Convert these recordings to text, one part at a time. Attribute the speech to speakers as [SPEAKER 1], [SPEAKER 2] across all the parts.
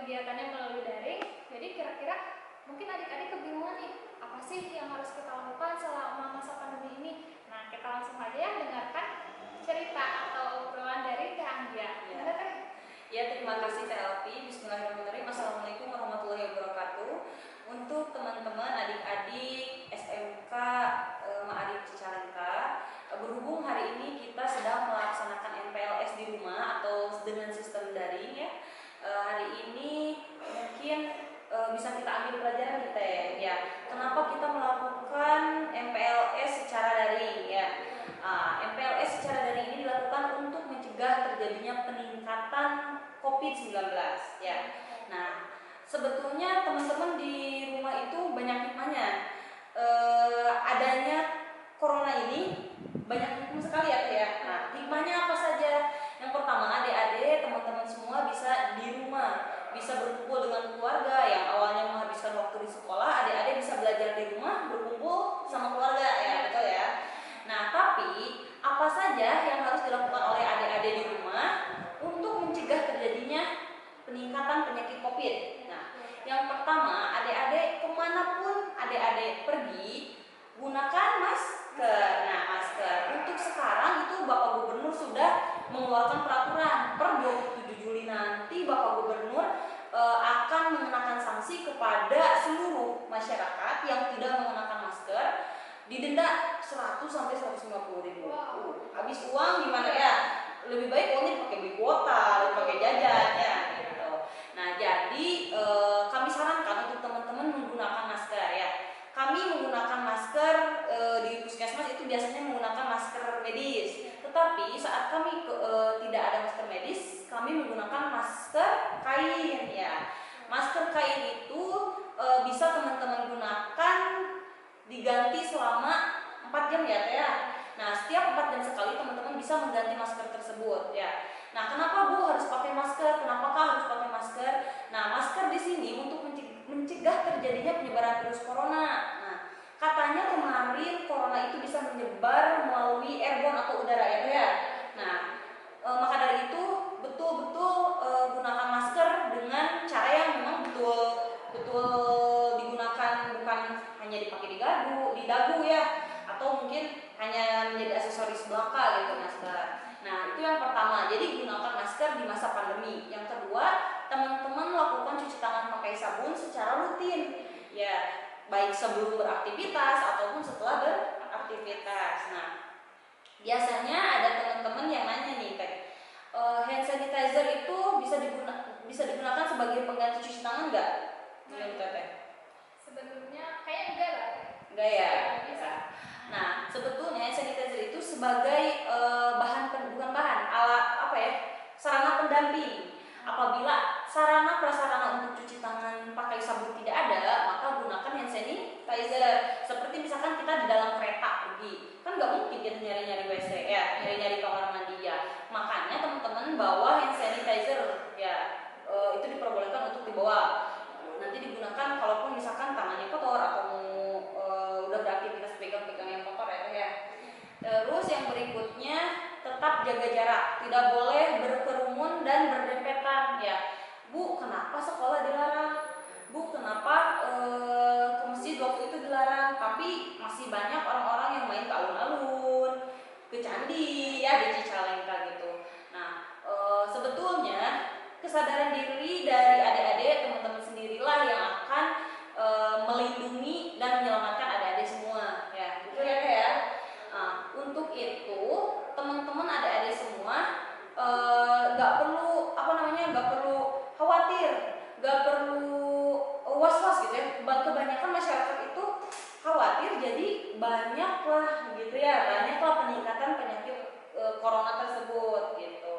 [SPEAKER 1] kegiatannya melalui daring. Jadi kira-kira mungkin adik-adik kebingungan nih, apa sih yang harus kita lakukan selama masa pandemi ini? Nah, kita langsung aja ya dengarkan cerita atau obrolan dari Teh Anggia.
[SPEAKER 2] Ya. Ya, terima kasih Teh Elvi. Bismillahirrahmanirrahim. Assalamualaikum warahmatullahi wabarakatuh. Untuk teman-teman adik-adik SMK Ma'arif Cicalengka, berhubung hari ini kita sedang melaksanakan MPLS di rumah atau dengan sistem daring ya. Hari ini mungkin bisa kita ambil pelajaran nih Teh. Ya, kenapa kita melakukan MPLS secara daring ya? MPLS secara daring ini dilakukan untuk mencegah terjadinya peningkatan COVID-19 ya. Nah, sebetulnya teman-teman di rumah itu banyak hikmahnya. Adanya corona ini banyak hikmah sekali ya Teh ya. Nah, hikmahnya apa saja? Yang pertama, adik-adik, teman-teman semua bisa di rumah, bisa berkumpul dengan keluarga. Yang awalnya menghabiskan waktu di sekolah, adik-adik bisa belajar di rumah, berkumpul sama keluarga ya, betul ya. Nah, tapi apa saja yang harus dilakukan oleh adik-adik di rumah untuk mencegah terjadinya peningkatan penyakit COVID? Nah, yang pertama, adik-adik kemanapun adik-adik pergi, gunakan masker. Nah, masker. Untuk sekarang itu Bapak Gubernur sudah mengeluarkan peraturan per 27 Juli nanti Bapak Gubernur akan mengenakan sanksi kepada seluruh masyarakat yang tidak mengenakan masker, didenda 100 sampai 150 ribu. Habis uang gimana ya? Lebih baik uangnya dipakai beli kuota, dipakai jajan ya gitu. Nah, jadi kami sarankan untuk teman-teman menggunakan masker ya. Kami menggunakan masker di puskesmas itu biasanya menggunakan masker medis. Tetapi saat kami tidak ada masker medis, kami menggunakan masker kain ya. Masker kain itu bisa teman-teman gunakan diganti selama 4 jam ya Teh ya. Nah, setiap 4 jam sekali teman-teman bisa mengganti masker tersebut ya. Nah, kenapa Bu harus pakai masker? Kenapakah harus pakai masker? Nah, masker di sini untuk mencegah terjadinya penyebaran virus corona. Nah, katanya kemarin corona itu bisa menyebar melalui airborne atau udara ya Teh ya. Nah, maka dari itu betul-betul gunakan masker dengan cara yang memang betul digunakan, bukan hanya dipakai di dagu ya, atau mungkin hanya menjadi aksesoris belaka gitu masker. Nah, itu yang pertama. Jadi gunakan masker di masa pandemi. Yang kedua, teman-teman lakukan cuci tangan pakai sabun secara rutin ya, baik sebelum beraktivitas ataupun setelah beraktivitas. Nah, biasanya ada teman-teman yang nanya nih Teh, hand sanitizer itu bisa digunakan sebagai pengganti cuci tangan nggak? Menurut Teteh?
[SPEAKER 1] Sebenarnya kayak enggak lah.
[SPEAKER 2] Enggak ya? Bisa. Nah, sebetulnya hand sanitizer itu sebagai bukan bahan, alat apa ya? Sarana pendamping. Apabila sarana prasarana untuk cuci tangan pakai sabun tidak ada, maka gunakan hand sanitizer. Seperti misalkan kita di dalam kereta pergi, kan nggak mungkin kita nyari-nyari WC ya, nyari-nyari kamar mandi ya. Makanya teman-teman bawa hand sanitizer ya, itu diperbolehkan untuk dibawa. Nanti digunakan kalaupun misalkan tangannya kotor atau udah beraktivitas pegang-pegang yang kotor ya. Terus yang berikutnya, tetap jaga jarak, tidak boleh berkerumun dan berdempetan ya. Bu, kenapa sekolah dilarang? Bu, kenapa ke masjid waktu itu dilarang? Tapi masih banyak orang-orang yang main ke alun-alun, ke candi ya di Cicalengka gitu. Nah, sebetulnya kesadaran diri dari adik-adik teman-teman sendirilah yang akan melindungi dan menyelamatkan adik-adik semua ya. Betul ya Teh ya? Nah, untuk itu teman-teman adik-adik semua nggak perlu khawatir, nggak perlu was-was gitu ya. Kebanyakan masyarakat itu khawatir, jadi banyaklah gitu ya, banyaklah peningkatan penyakit corona tersebut gitu.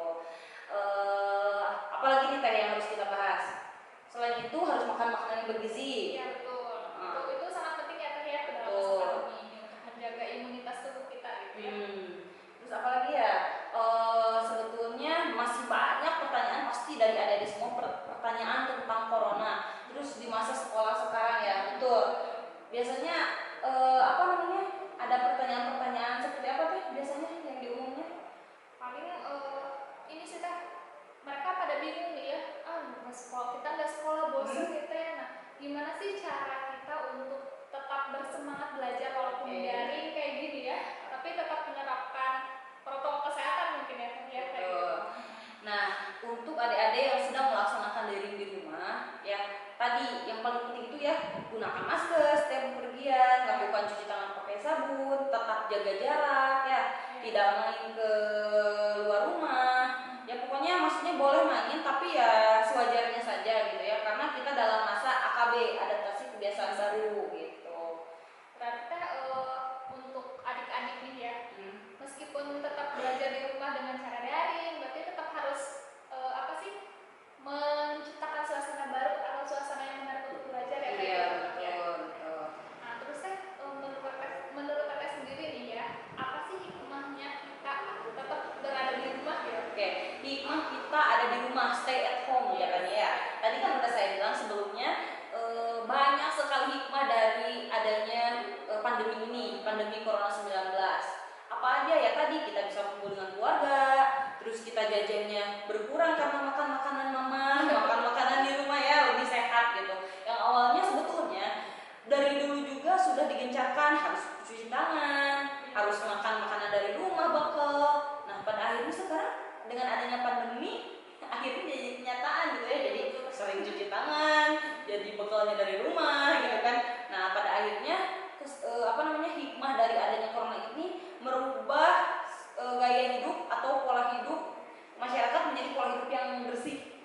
[SPEAKER 2] Apalagi nih Teh yang harus kita bahas. Selain itu harus makan makanan yang bergizi.
[SPEAKER 1] Iya betul. Itu sangat penting ya Teh ya dalam masa pandemi ini untuk menjaga imunitas tubuh kita gitu ya.
[SPEAKER 2] Terus apalagi ya? Sebetulnya masih banyak pertanyaan pasti dari adik-adik semua, pertanyaan tentang corona. Terus di masa sekolah sekarang ya, betul. Biasanya ada pertanyaan-pertanyaan seperti apa Teh biasanya yang diumumnya?
[SPEAKER 1] Paling ini sih Teh, mereka pada bingung nih ya, kita nggak sekolah
[SPEAKER 2] tadi yang paling penting itu ya, gunakan masker setiap bepergian, lakukan cuci tangan pakai sabun, tetap jaga jarak ya, tidak main ke luar rumah. Ya pokoknya maksudnya boleh main tapi ya sewajarnya saja gitu ya, karena kita dalam masa AKB, adaptasi kebiasaan baru gitu.
[SPEAKER 1] Berarti untuk adik-adik nih ya, meskipun tetap belajar di rumah dengan cara daring, berarti tetap harus apa sih, menciptakan suasana baru atau suasana yang menarik untuk belajar ya.
[SPEAKER 2] Iya betul.
[SPEAKER 1] Nah terus menurut Teteh sendiri nih ya, apa sih hikmahnya kita tetap berada di rumah ya?
[SPEAKER 2] Oke, hikmah kita ada di rumah, stay at home ya kan ya. Tadi kan udah saya bilang sebelumnya, banyak sekali hikmah dari adanya pandemi ini, pandemi Corona 19. Apa aja ya, tadi kita bisa kumpul dengan keluarga, terus kita jajannya berkurang karena makan makanan mama, makan makanan di rumah ya, lebih sehat gitu. Yang awalnya sebetulnya dari dulu juga sudah digencarkan harus cuci tangan, harus makan makanan dari rumah bekal. Nah pada akhirnya sekarang dengan adanya pandemi akhirnya jadi kenyataan gitu ya, jadi sering cuci tangan, jadi bekalnya dari rumah gitu kan. Nah pada akhirnya hikmah dari adanya corona ini merubah gaya hidup atau pola hidup masyarakat menjadi pola hidup yang bersih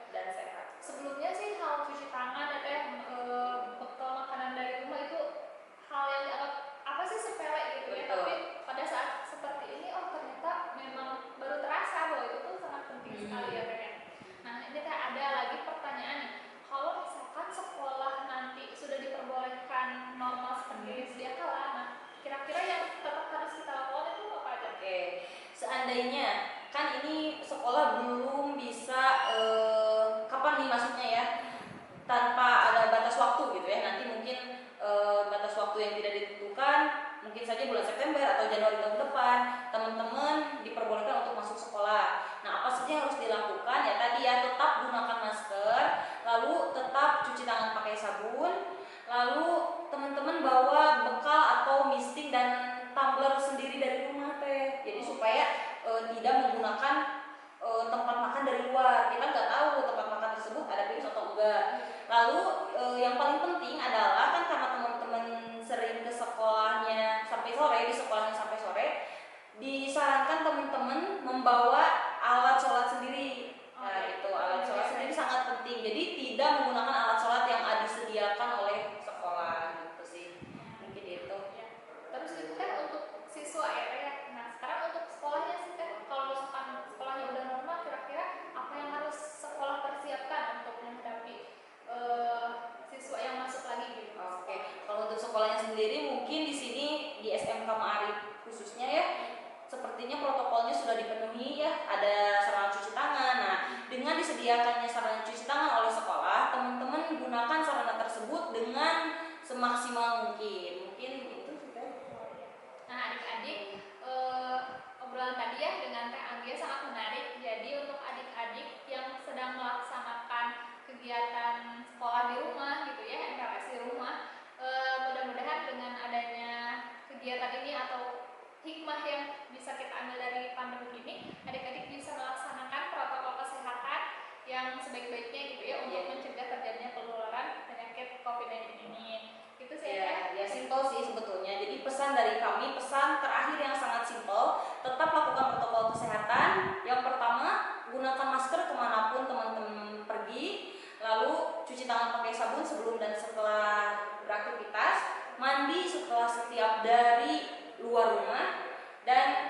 [SPEAKER 2] dan sehat.
[SPEAKER 1] Sebelumnya sih hal cuci tangan atau bekal makanan dari rumah itu hal yang dianggap apa sih, sepele gitu ya.
[SPEAKER 2] Betul.
[SPEAKER 1] Tapi pada saat seperti ini ternyata memang baru terasa bahwa itu tuh sangat penting sekali ya Teh. Nah ini Teh ada lagi pertanyaan nih. Kalau misalkan sekolah nanti sudah diperbolehkan normal seperti sedia kala, nah kira-kira yang tetap harus kita lakukan itu apa aja?
[SPEAKER 2] Oke, seandainya kan ini sekolah belum bisa kapan nih masuknya ya, tanpa ada batas waktu gitu ya. Nanti mungkin batas waktu yang tidak ditentukan, mungkin saja bulan September atau Januari tahun depan teman-teman diperbolehkan untuk masuk sekolah. Nah apa saja yang harus dilakukan ya, tadi ya tetap gunakan masker, lalu tetap cuci tangan pakai sabun, lalu teman-teman bawa bekal atau misting dan tumbler sendiri dari rumah Teh. Jadi supaya tidak menggunakan tempat makan dari luar. Kita nggak tahu tempat makan tersebut ada virus atau enggak. Lalu yang paling penting adalah kan karena teman-teman sering ke sekolahnya sampai sore, di sekolahnya sampai sore, disarankan teman-teman membawa alat sholat sendiri. Nah itu alat sholat sendiri sangat penting. Jadi tidak menggunakan alat sholat yang disediakan oleh sekolah gitu sih. Mungkin itu.
[SPEAKER 1] Terus itu kan untuk siswa ya Teh. Nah sekarang untuk sekolahnya sih Teh, kalau misalkan sekolahnya udah normal, kira-kira apa yang harus sekolah persiapkan untuk menghadapi siswa yang masuk lagi gitu?
[SPEAKER 2] Oke, kalau untuk sekolahnya sendiri mungkin di sini di SMK Ma'arif khususnya ya, sepertinya protokolnya sudah dipenuhi ya, ada sarana cuci tangan. Nah, dengan disediakannya sarana cuci tangan oleh sekolah, teman-teman gunakan sarana tersebut dengan semaksimal mungkin. Mungkin itu sudah.
[SPEAKER 1] Nah adik-adik, obrolan tadi ya dengan Teh Anggia sangat menarik. Jadi untuk adik-adik yang sedang melaksanakan kegiatan sekolah di rumah gitu ya, MTLS di rumah, mudah-mudahan dengan adanya kegiatan ini atau hikmah yang bisa kita ambil dari pandemi ini, adik-adik bisa melaksanakan protokol kesehatan yang sebaik-baiknya gitu ya, untuk mencegah terjadinya penularan penyakit COVID-19 ini. Itu saya
[SPEAKER 2] ya simpel sih sebetulnya. Jadi pesan dari kami, pesan terakhir yang sangat simpel, tetap lakukan protokol kesehatan. Yang pertama, gunakan masker kemanapun teman-teman pergi, lalu cuci tangan pakai sabun sebelum dan setelah beraktivitas, mandi setelah setiap dari luar rumah, dan